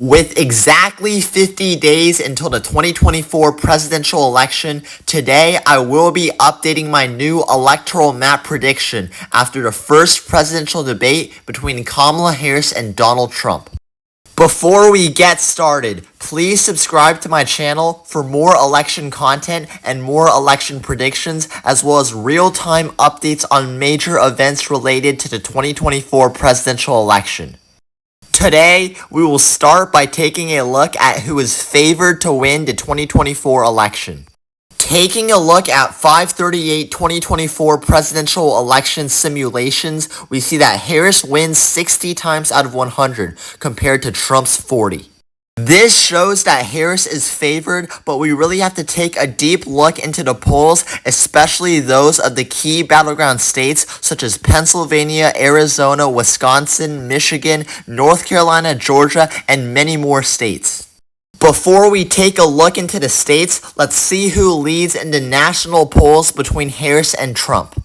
With exactly 50 days until the 2024 presidential election, today I will be updating my new electoral map prediction after the first presidential debate between Kamala Harris and Donald Trump. Before we get started, please subscribe to my channel for more election content and more election predictions, as well as real-time updates on major events related to the 2024 presidential election. Today, we will start by taking a look at who is favored to win the 2024 election. Taking a look at 538 2024 presidential election simulations, we see that Harris wins 60 times out of 100 compared to Trump's 40. This shows that Harris is favored, but we really have to take a deep look into the polls, especially those of the key battleground states such as Pennsylvania, Arizona, Wisconsin, Michigan, North Carolina, Georgia, and many more states. Before we take a look into the states, let's see who leads in the national polls between Harris and Trump.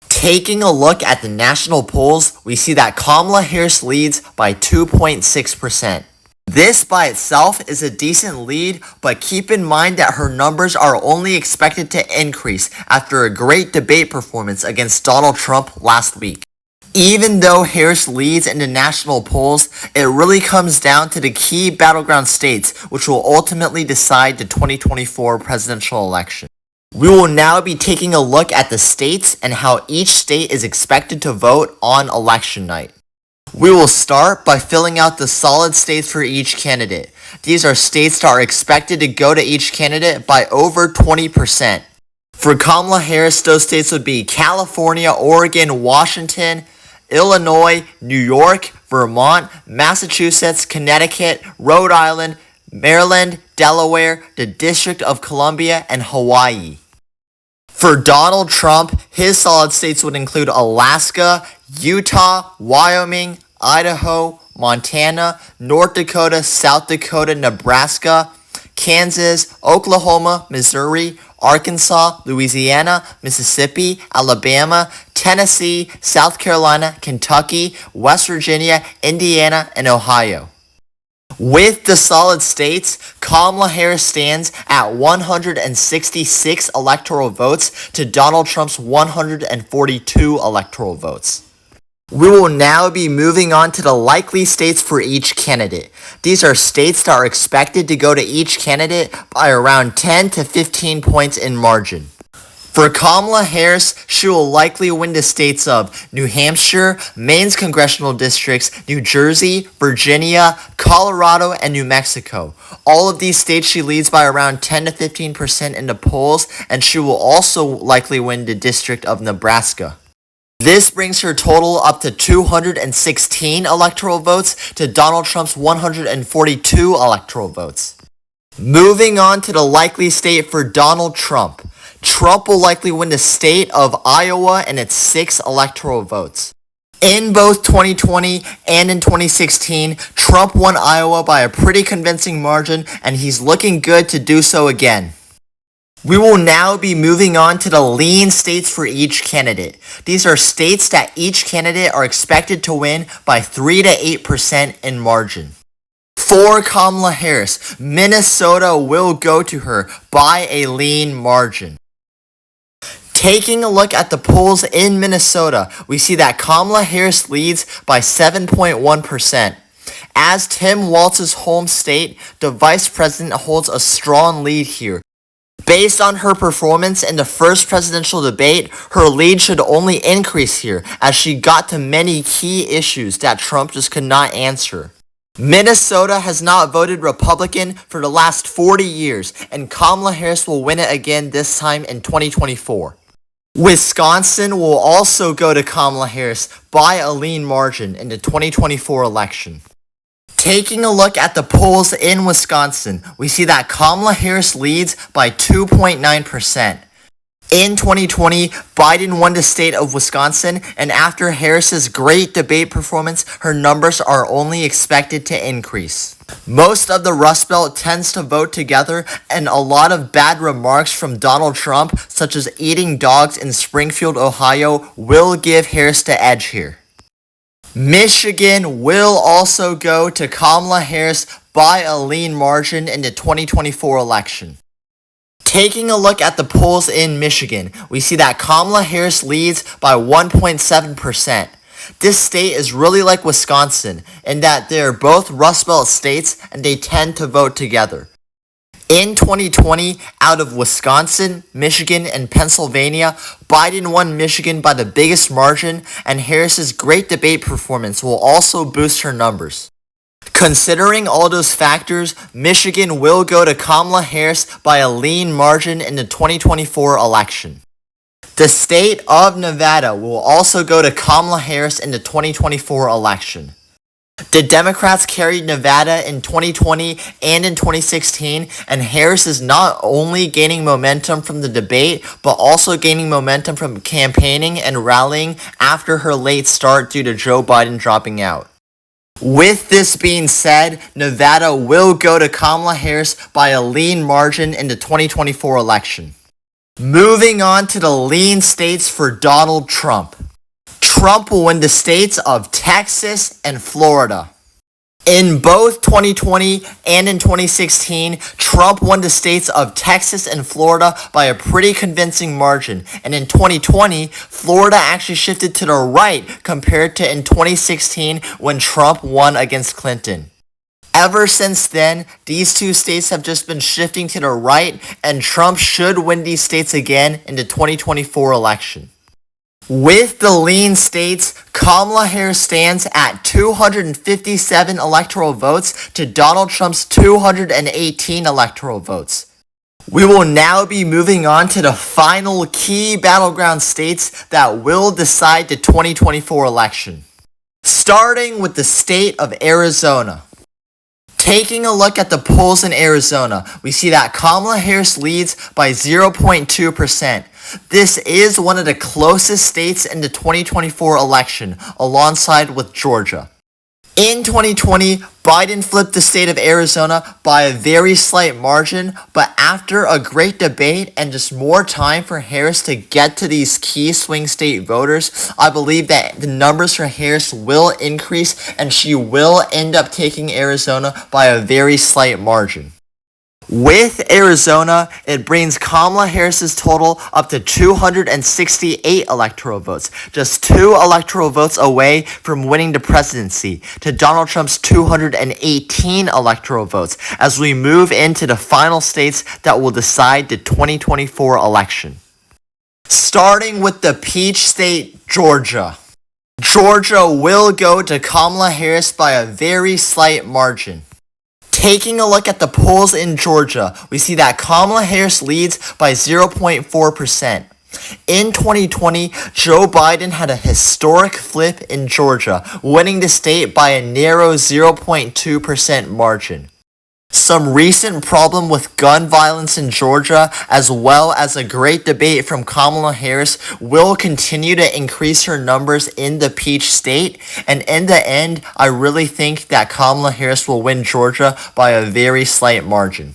Taking a look at the national polls, we see that Kamala Harris leads by 2.6%. This by itself is a decent lead, but keep in mind that her numbers are only expected to increase after a great debate performance against Donald Trump last week. Even though Harris leads in the national polls, it really comes down to the key battleground states, which will ultimately decide the 2024 presidential election. We will now be taking a look at the states and how each state is expected to vote on election night. We will start by filling out the solid states for each candidate. These are states that are expected to go to each candidate by over 20%. For Kamala Harris, those states would be California, Oregon, Washington, Illinois, New York, Vermont, Massachusetts, Connecticut, Rhode Island, Maryland, Delaware, the District of Columbia, and Hawaii. For Donald Trump, his solid states would include Alaska, Utah, Wyoming, Idaho, Montana, North Dakota, South Dakota, Nebraska, Kansas, Oklahoma, Missouri, Arkansas, Louisiana, Mississippi, Alabama, Tennessee, South Carolina, Kentucky, West Virginia, Indiana, and Ohio. With the solid states, Kamala Harris stands at 166 electoral votes to Donald Trump's 142 electoral votes. We will now be moving on to the likely states for each candidate. These are states that are expected to go to each candidate by around 10 to 15 points in margin. For Kamala Harris, she will likely win the states of New Hampshire, Maine's congressional districts, New Jersey, Virginia, Colorado, and New Mexico. All of these states she leads by around 10 to 15% in the polls, and she will also likely win the district of Nebraska. This brings her total up to 216 electoral votes to Donald Trump's 142 electoral votes. Moving on to the likely state for Donald Trump. Trump will likely win the state of Iowa and its 6 electoral votes. In both 2020 and in 2016, Trump won Iowa by a pretty convincing margin, and he's looking good to do so again. We will now be moving on to the lean states for each candidate. These are states that each candidate are expected to win by 3 to 8% in margin. For Kamala Harris, Minnesota will go to her by a lean margin. Taking a look at the polls in Minnesota, we see that Kamala Harris leads by 7.1%. As Tim Walz's home state, the vice president holds a strong lead here. Based on her performance in the first presidential debate, her lead should only increase here as she got to many key issues that Trump just could not answer. Minnesota has not voted Republican for the last 40 years, and Kamala Harris will win it again this time in 2024. Wisconsin will also go to Kamala Harris by a lean margin in the 2024 election. Taking a look at the polls in Wisconsin, we see that Kamala Harris leads by 2.9%. In 2020, Biden won the state of Wisconsin, and after Harris's great debate performance, her numbers are only expected to increase. Most of the Rust Belt tends to vote together, and a lot of bad remarks from Donald Trump, such as eating dogs in Springfield, Ohio, will give Harris the edge here. Michigan will also go to Kamala Harris by a lean margin in the 2024 election. Taking a look at the polls in Michigan, we see that Kamala Harris leads by 1.7%. This state is really like Wisconsin in that they're both Rust Belt states and they tend to vote together. In 2020, out of Wisconsin, Michigan, and Pennsylvania, Biden won Michigan by the biggest margin, and Harris's great debate performance will also boost her numbers. Considering all those factors, Michigan will go to Kamala Harris by a lean margin in the 2024 election. The state of Nevada will also go to Kamala Harris in the 2024 election. The Democrats carried Nevada in 2020 and in 2016, and Harris is not only gaining momentum from the debate, but also gaining momentum from campaigning and rallying after her late start due to Joe Biden dropping out. With this being said, Nevada will go to Kamala Harris by a lean margin in the 2024 election. Moving on to the lean states for Donald Trump. Trump will win the states of Texas and Florida. In both 2020 and in 2016, Trump won the states of Texas and Florida by a pretty convincing margin. And in 2020, Florida actually shifted to the right compared to in 2016 when Trump won against Clinton. Ever since then, these two states have just been shifting to the right, and Trump should win these states again in the 2024 election. With the lean states, Kamala Harris stands at 257 electoral votes to Donald Trump's 218 electoral votes. We will now be moving on to the final key battleground states that will decide the 2024 election. Starting with the state of Arizona. Taking a look at the polls in Arizona, we see that Kamala Harris leads by 0.2%. This is one of the closest states in the 2024 election, alongside with Georgia. In 2020, Biden flipped the state of Arizona by a very slight margin, but after a great debate and just more time for Harris to get to these key swing state voters, I believe that the numbers for Harris will increase and she will end up taking Arizona by a very slight margin. With Arizona, it brings Kamala Harris's total up to 268 electoral votes, just 2 electoral votes away from winning the presidency, to Donald Trump's 218 electoral votes, as we move into the final states that will decide the 2024 election. Starting with the peach state, Georgia. Georgia will go to Kamala Harris by a very slight margin. Taking a look at the polls in Georgia, we see that Kamala Harris leads by 0.4%. In 2020, Joe Biden had a historic flip in Georgia, winning the state by a narrow 0.2% margin. Some recent problem with gun violence in Georgia, as well as a great debate from Kamala Harris, will continue to increase her numbers in the peach state. And in the end, I really think that Kamala Harris will win Georgia by a very slight margin.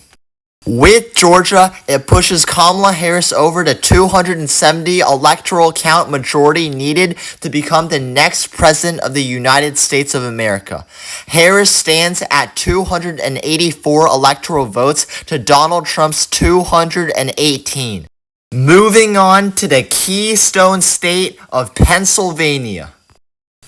With Georgia, it pushes Kamala Harris over the 270 electoral count majority needed to become the next president of the United States of America. Harris stands at 284 electoral votes to Donald Trump's 218. Moving on to the keystone state of Pennsylvania.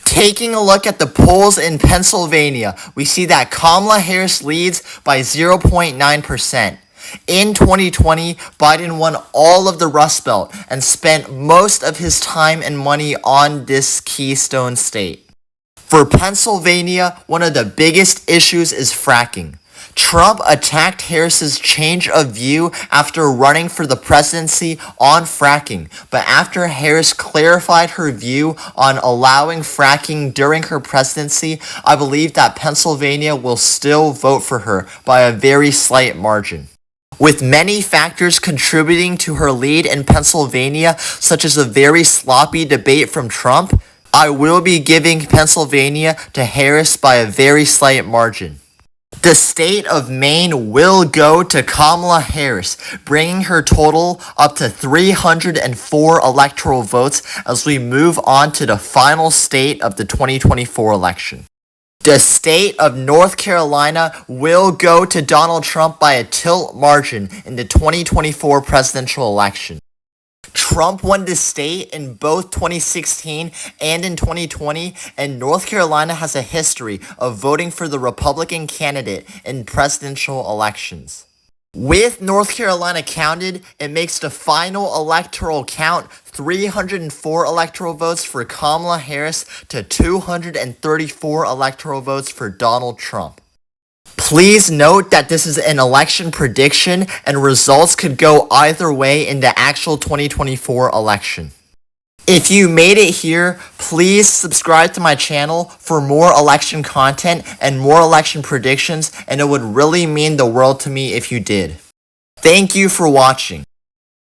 Taking a look at the polls in Pennsylvania, we see that Kamala Harris leads by 0.9%. In 2020, Biden won all of the Rust Belt and spent most of his time and money on this keystone state. For Pennsylvania, one of the biggest issues is fracking. Trump attacked Harris's change of view after running for the presidency on fracking, but after Harris clarified her view on allowing fracking during her presidency, I believe that Pennsylvania will still vote for her by a very slight margin. With many factors contributing to her lead in Pennsylvania, such as a very sloppy debate from Trump, I will be giving Pennsylvania to Harris by a very slight margin. The state of Maine will go to Kamala Harris, bringing her total up to 304 electoral votes as we move on to the final state of the 2024 election. The state of North Carolina will go to Donald Trump by a tilt margin in the 2024 presidential election. Trump won the state in both 2016 and in 2020, and North Carolina has a history of voting for the Republican candidate in presidential elections. With North Carolina counted, it makes the final electoral count 304 electoral votes for Kamala Harris to 234 electoral votes for Donald Trump. Please note that this is an election prediction and results could go either way in the actual 2024 election. If you made it here, please subscribe to my channel for more election content and more election predictions, and it would really mean the world to me if you did. Thank you for watching.